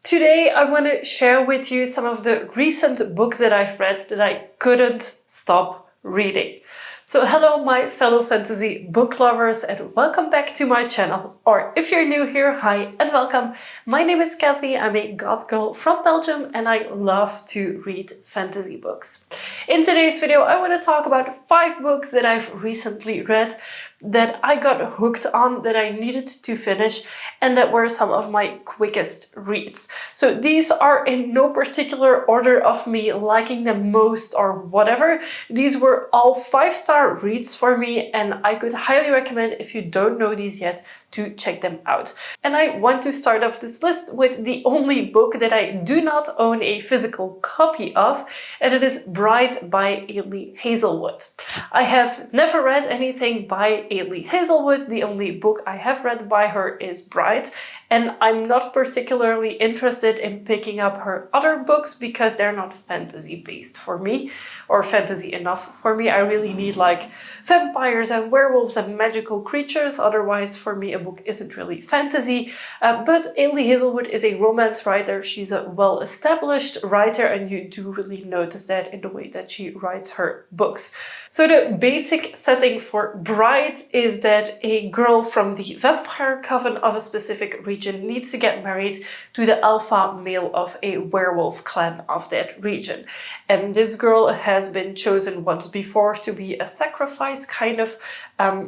Today I want to share with you some of the recent books that I've read that I couldn't stop reading. So hello my fellow fantasy book lovers and welcome back to my channel. Or if you're new here, hi and welcome. My name is Kathy, I'm a goth girl from Belgium and I love to read fantasy books. In today's video I want to talk about 5 books that I've recently read that I got hooked on, that I needed to finish, and that were some of my quickest reads. So these are in no particular order of me liking them most or whatever. These were all 5-star reads for me and I could highly recommend, if you don't know these yet, to check them out. And I want to start off this list with the only book that I do not own a physical copy of, and it is Bride by Ayame Hazelwood. I have never read anything by Ayame Hazelwood. The only book I have read by her is Bride, and I'm not particularly interested in picking up her other books because they're not fantasy based for me, or fantasy enough for me. I really need like vampires and werewolves and magical creatures, otherwise for me a book isn't really fantasy. But Ayame Hazelwood is a romance writer. She's a well-established writer and you do really notice that in the way that she writes her books. So the basic setting for Bride is that a girl from the vampire coven of a specific region needs to get married to the alpha male of a werewolf clan of that region. And this girl has been chosen once before to be a sacrifice, kind of,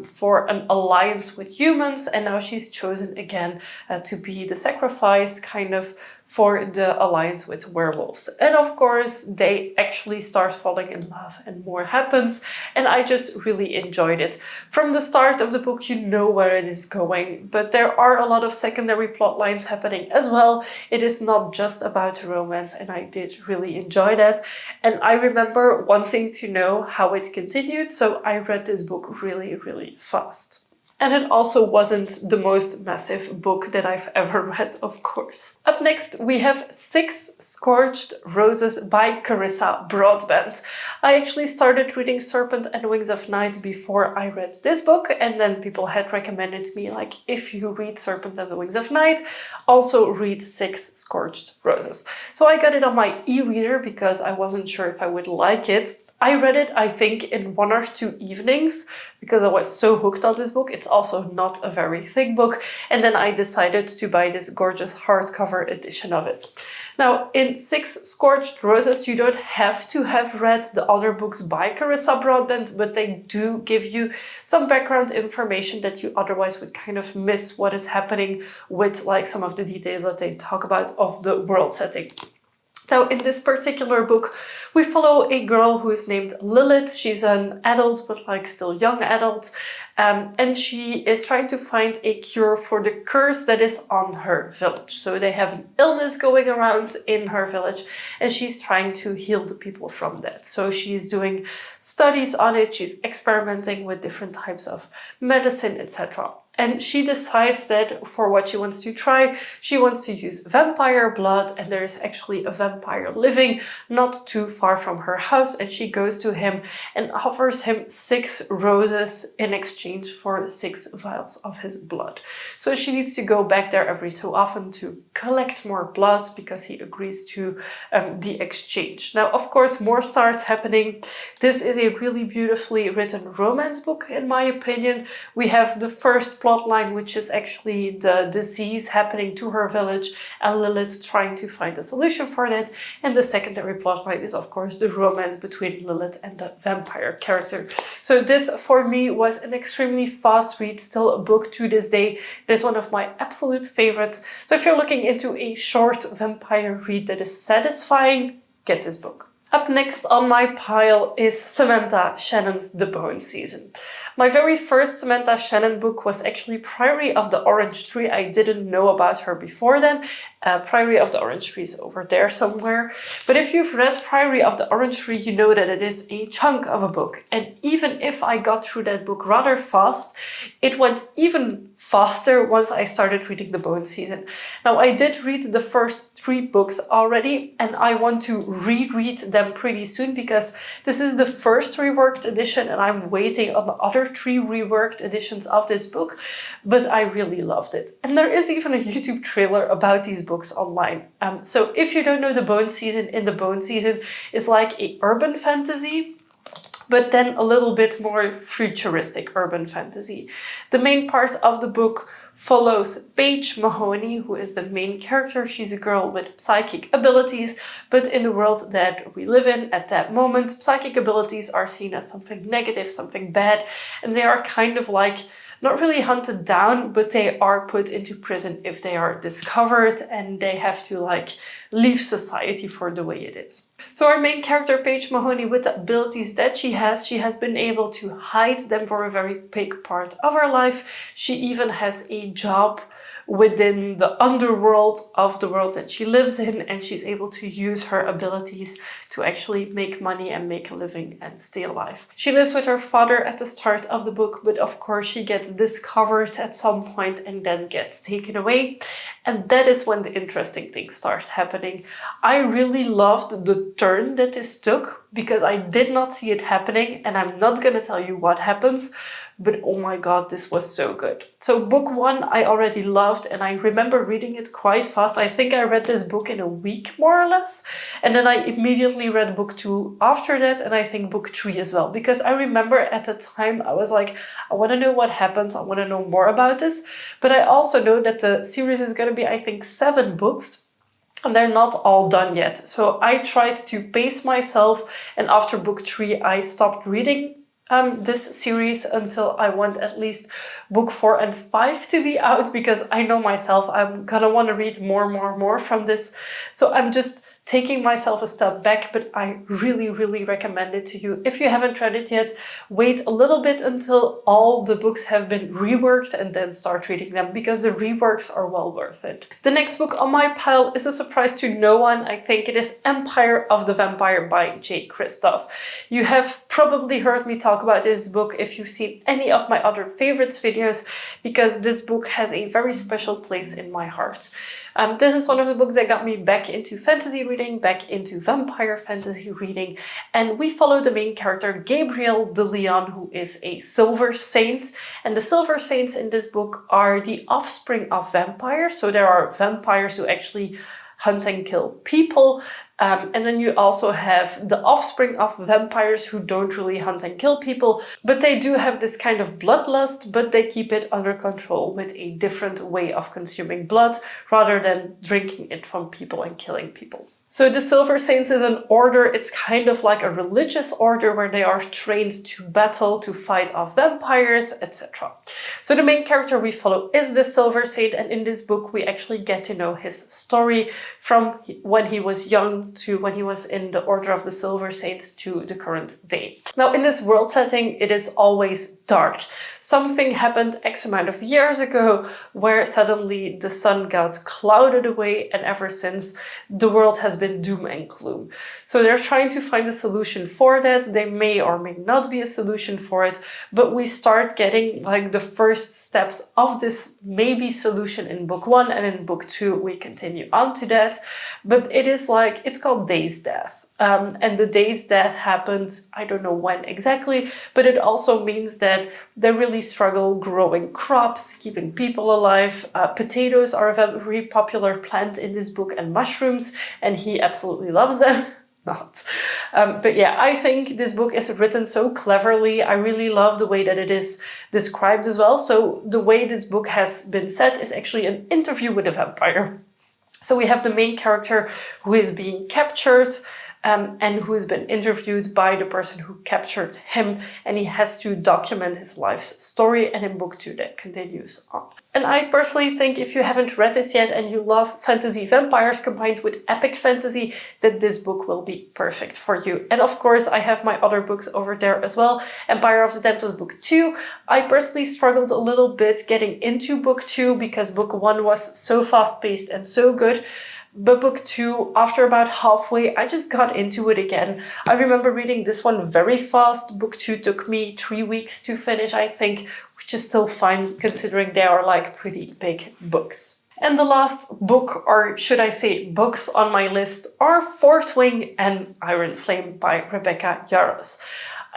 for an alliance with humans, and now she's chosen again to be the sacrifice, kind of, for the alliance with werewolves. And of course they actually start falling in love and more happens, and I just really enjoyed it. From the start of the book you know where it is going, but there are a lot of secondary plot lines happening as well. It is not just about romance, and I did really enjoy that. And I remember wanting to know how it continued, so I read this book really fast. And it also wasn't the most massive book that I've ever read, of course. Up next, we have 6 Scorched Roses by Carissa Broadbent. I actually started reading Serpent and Wings of Night before I read this book, and then people had recommended me, like, if you read Serpent and the Wings of Night, also read 6 Scorched Roses. So I got it on my e-reader because I wasn't sure if I would like it. I read it, I think, in 1 or 2 evenings because I was so hooked on this book. It's also not a very thick book. And then I decided to buy this gorgeous hardcover edition of it. Now, in 6 Scorched Roses, you don't have to have read the other books by Carissa Broadbent, but they do give you some background information that you otherwise would kind of miss what is happening with, like, some of the details that they talk about of the world setting. Now, in this particular book, we follow a girl who is named Lilith. She's an adult, but like still young adult. And she is trying to find a cure for the curse that is on her village. So they have an illness going around in her village and she's trying to heal the people from that. So she's doing studies on it. She's experimenting with different types of medicine, etc. And she decides that for what she wants to try, she wants to use vampire blood, and there's actually a vampire living not too far from her house, and she goes to him and offers him 6 roses in exchange for 6 vials of his blood. So she needs to go back there every so often to collect more blood because he agrees to the exchange. Now, of course, more starts happening. This is a really beautifully written romance book, in my opinion. We have the first plot line, which is actually the disease happening to her village and Lilith trying to find a solution for that. And the secondary plot line is, of course, the romance between Lilith and the vampire character. So this, for me, was an extremely fast read, still a book to this day. It is one of my absolute favorites. So if you're looking into a short vampire read that is satisfying, get this book. Up next on my pile is Samantha Shannon's The Bone Season. My very first Samantha Shannon book was actually Priory of the Orange Tree. I didn't know about her before then. Priory of the Orange Tree is over there somewhere. But if you've read Priory of the Orange Tree, you know that it is a chunk of a book. And even if I got through that book rather fast, it went even faster once I started reading The Bone Season. Now, I did read the first 3 books already, and I want to reread them pretty soon because this is the first reworked edition and I'm waiting on the other 3 reworked editions of this book, but I really loved it. And there is even a YouTube trailer about these books books online. So if you don't know the Bone Season, in the Bone Season is like a urban fantasy, but then a little bit more futuristic urban fantasy. The main part of the book follows Paige Mahoney, who is the main character. She's a girl with psychic abilities, but in the world that we live in at that moment, psychic abilities are seen as something negative, something bad, and they are kind of like not really hunted down, but they are put into prison if they are discovered, and they have to like leave society for the way it is. So our main character, Paige Mahoney, with the abilities that she has been able to hide them for a very big part of her life. She even has a job within the underworld of the world that she lives in, and she's able to use her abilities to actually make money and make a living and stay alive. She lives with her father at the start of the book, but of course she gets discovered at some point and then gets taken away. And that is when the interesting things start happening. I really loved the turn that this took because I did not see it happening, and I'm not gonna tell you what happens, but oh my god, this was so good. So book one I already loved, and I remember reading it quite fast. I think I read this book in a week more or less, and then I immediately read book two after that, and I think book three as well, because I remember at the time I was like, I want to know what happens, I want to know more about this, but I also know that the series is going to be, I think, 7 books. And they're not all done yet. So I tried to pace myself, and after book 3 I stopped reading this series until I want at least book 4 and 5 to be out, because I know myself, I'm gonna want to read more from this. So I'm just taking myself a step back, but I really recommend it to you. If you haven't read it yet, wait a little bit until all the books have been reworked and then start reading them, because the reworks are well worth it. The next book on my pile is a surprise to no one. I think it is Empire of the Vampire by J. Kristoff. You have probably heard me talk about this book if you've seen any of my other favorites videos, because this book has a very special place in my heart. This is one of the books that got me back into fantasy reading, back into vampire fantasy reading, and we follow the main character Gabriel de Leon, who is a Silver Saint, and the Silver Saints in this book are the offspring of vampires. So there are vampires who actually hunt and kill people, and then you also have the offspring of vampires who don't really hunt and kill people, but they do have this kind of bloodlust, but they keep it under control with a different way of consuming blood rather than drinking it from people and killing people. So the Silver Saints is an order. It's kind of like a religious order where they are trained to battle, to fight off vampires, etc. So the main character we follow is the Silver Saint, and in this book we actually get to know his story from when he was young to when he was in the Order of the Silver Saints to the current day. Now in this world setting it is always dark. Something happened X amount of years ago where suddenly the sun got clouded away, and ever since the world has been doom and gloom. So they're trying to find a solution for that. There may or may not be a solution for it, but we start getting like the first steps of this maybe solution in book 1, and in book 2 we continue on to that. But it is like, it's called Day's Death. And the day's death happened, I don't know when exactly, but it also means that they really struggle growing crops, keeping people alive. Potatoes are a very popular plant in this book, and mushrooms, and he absolutely loves them. Not. But yeah, I think this book is written so cleverly. I really love the way that it is described as well. So the way this book has been set is actually an interview with a vampire. So we have the main character who is being captured, and who has been interviewed by the person who captured him, and he has to document his life's story, and in book 2 that continues on. And I personally think if you haven't read this yet and you love fantasy vampires combined with epic fantasy, that this book will be perfect for you. And of course I have my other books over there as well. Empire of the Damned was book 2. I personally struggled a little bit getting into book 2 because book 1 was so fast-paced and so good. But book 2, after about halfway, I just got into it again. I remember reading this one very fast. Book 2 took me 3 weeks to finish, I think, which is still fine considering they are like pretty big books. And the last book, or should I say books on my list, are Fourwing and Iron Flame by Rebecca Yarros.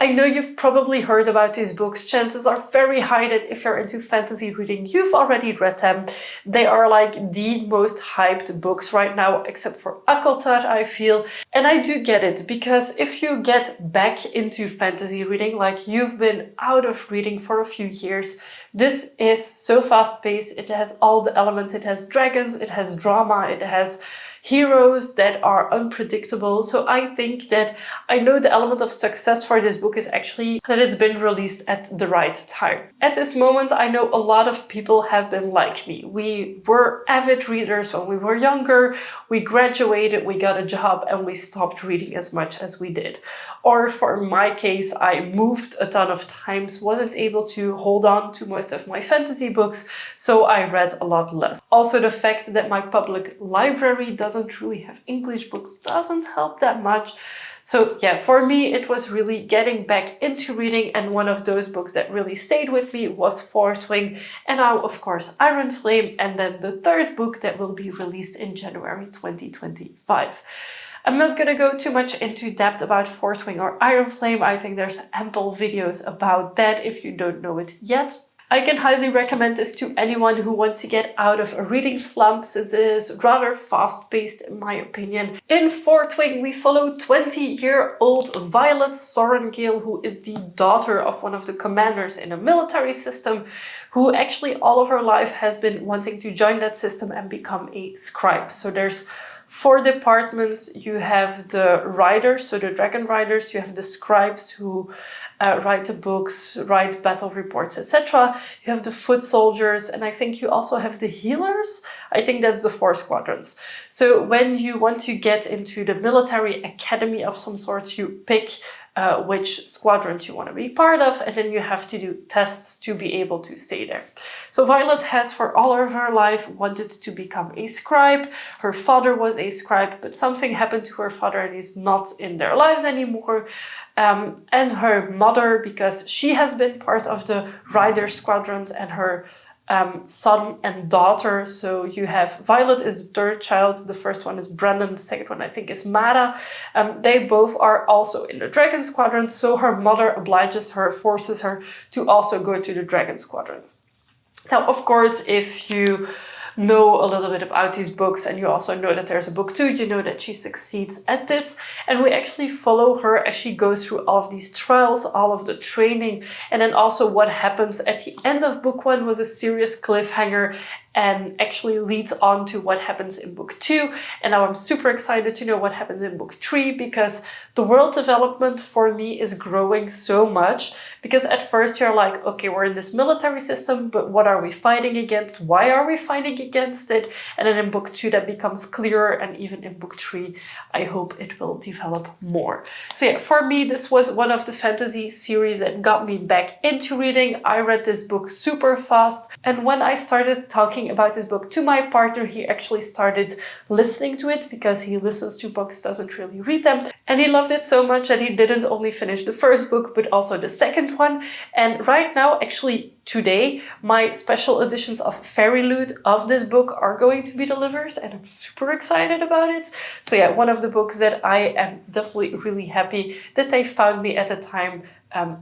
I know you've probably heard about these books. Chances are very high that if you're into fantasy reading, you've already read them. They are like the most hyped books right now, except for Akotar, I feel. And I do get it, because if you get back into fantasy reading, like you've been out of reading for a few years, this is so fast-paced. It has all the elements. It has dragons, it has drama, it has heroes that are unpredictable. So I think that I know the element of success for this book is actually that it's been released at the right time. At this moment, I know a lot of people have been like me. We were avid readers when we were younger, we graduated, we got a job, and we stopped reading as much as we did. Or for my case, I moved a ton of times, wasn't able to hold on to most of my fantasy books, so I read a lot less. Also, the fact that my public library doesn't really have English books doesn't help that much. So yeah, for me, it was really getting back into reading, and one of those books that really stayed with me was Fourwing, and now, of course, Iron Flame, and then the third book that will be released in January 2025. I'm not going to go too much into depth about Fourwing or Iron Flame. I think there's ample videos about that if you don't know it yet. I can highly recommend this to anyone who wants to get out of a reading slump, since it is rather fast-paced in my opinion. In Fourwing, we follow 20-year-old Violet Sorrengale, who is the daughter of one of the commanders in a military system, who actually all of her life has been wanting to join that system and become a scribe. So there's 4 departments. You have the riders, so the dragon riders, you have the scribes who write the books, write battle reports, etc. You have the foot soldiers, and I think you also have the healers. I think that's the 4 squadrons. So when you want to get into the military academy of some sort, you pick which squadron you want to be part of, and then you have to do tests to be able to stay there. So Violet has for all of her life wanted to become a scribe. Her father was a scribe, but something happened to her father and he's not in their lives anymore. And her mother, because she has been part of the rider squadrons, and her son and daughter. So you have Violet is the 3rd child, the first one is Brandon, the second one I think is Mara. They both are also in the Dragon Squadron, so her mother obliges her, forces her to also go to the Dragon Squadron. Now, of course, if you know a little bit about these books and you also know that there's a book 2, you know that she succeeds at this, and we actually follow her as she goes through all of these trials, all of the training, and then also what happens at the end of book 1 was a serious cliffhanger and actually leads on to what happens in book 2. And now I'm super excited to know what happens in book 3, because the world development for me is growing so much. Because at first you're like, okay, we're in this military system, but what are we fighting against? Why are we fighting against it? And then in book 2 that becomes clearer, and even in book 3 I hope it will develop more. So yeah, for me this was one of the fantasy series that got me back into reading. I read this book super fast, and when I started talking about this book to my partner, he actually started listening to it, because he listens to books, doesn't really read them, and he loved it so much that he didn't only finish the first book but also the second one. And right now, actually today, my special editions of Fairy Loot of this book are going to be delivered, and I'm super excited about it. So yeah, one of the books that I am definitely really happy that they found me at a time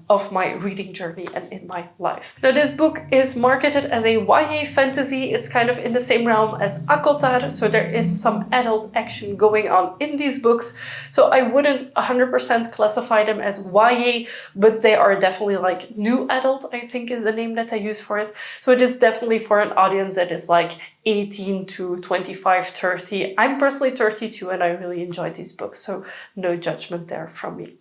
of my reading journey and in my life. Now, this book is marketed as a YA fantasy. It's kind of in the same realm as Akotar, so there is some adult action going on in these books. So I wouldn't 100% classify them as YA, but they are definitely like new adult, I think is the name that I use for it. So it is definitely for an audience that is like 18 to 25, 30. I'm personally 32 and I really enjoyed these books, so no judgment there from me.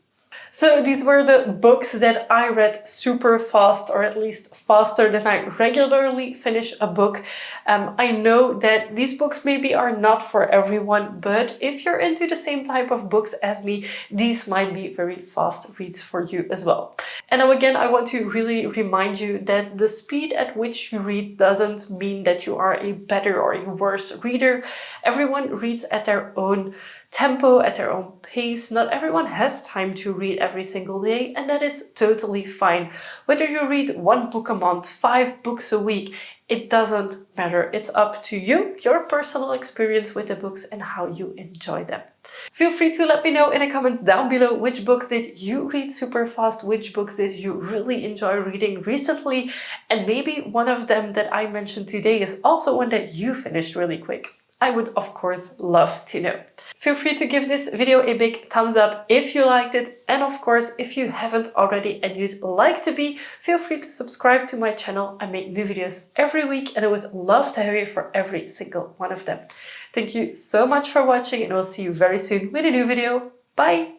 So these were the books that I read super fast, or at least faster than I regularly finish a book. I know that these books maybe are not for everyone, but if you're into the same type of books as me, these might be very fast reads for you as well. And now again, I want to really remind you that the speed at which you read doesn't mean that you are a better or a worse reader. Everyone reads at their own tempo, at their own pace. Not everyone has time to read every single day, and that is totally fine. Whether you read 1 book a month, 5 books a week, It doesn't matter. It's up to you, your personal experience with the books and how you enjoy them. Feel free to let me know in a comment down below which books did you read super fast, which books did you really enjoy reading recently, and maybe one of them that I mentioned today is also one that you finished really quick. I would of course love to know. Feel free to give this video a big thumbs up if you liked it, and of course if you haven't already and you'd like to be, feel free to subscribe to my channel. I make new videos every week and I would love to have you for every single one of them. Thank you so much for watching and I'll see you very soon with a new video. Bye!